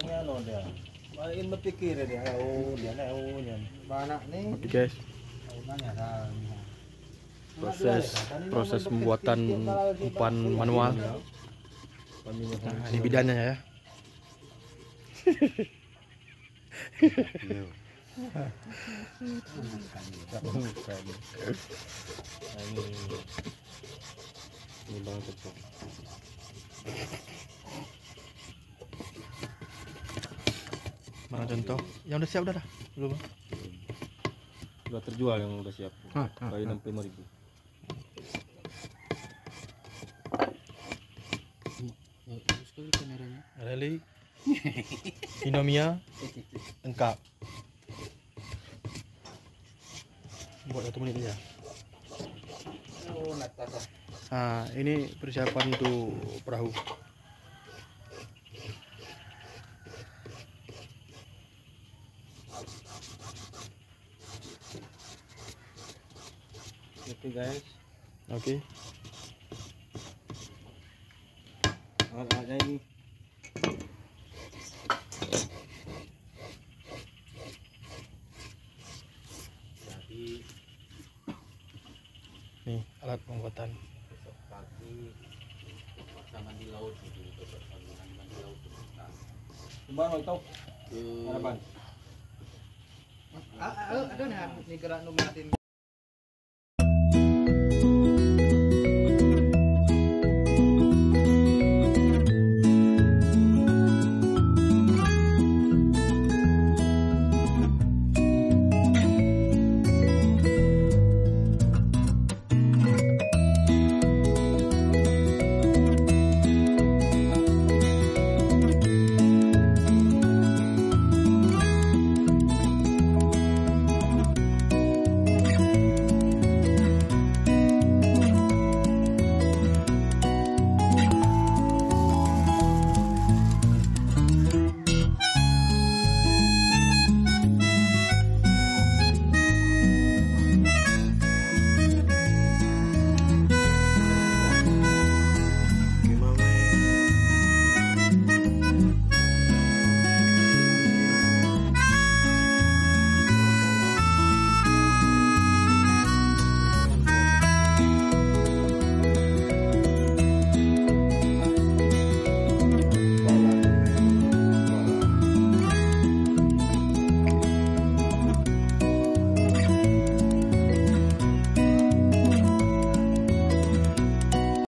Ano dia. Main berpikir dia, dia. Banyak nih. Oke guys, proses pembuatan umpan manual. Nah, ini bidannya ya. Ini bang cepet. Mana contoh? Yang udah siap udah dah? Belum. Sudah terjual yang udah siap. Bayi 65.000. Bagus sekali kameranya. Rally Inomia lengkap. Buat 1 menit aja. Nah, ini persiapan untuk perahu. Oke guys. Oke. Ada ini. Jadi Nih alat pembuatan. besok pagi kita mandi laut gitu, besok pagi mandi laut. Kembang itu. Harapan. Ada nih gerak numatin.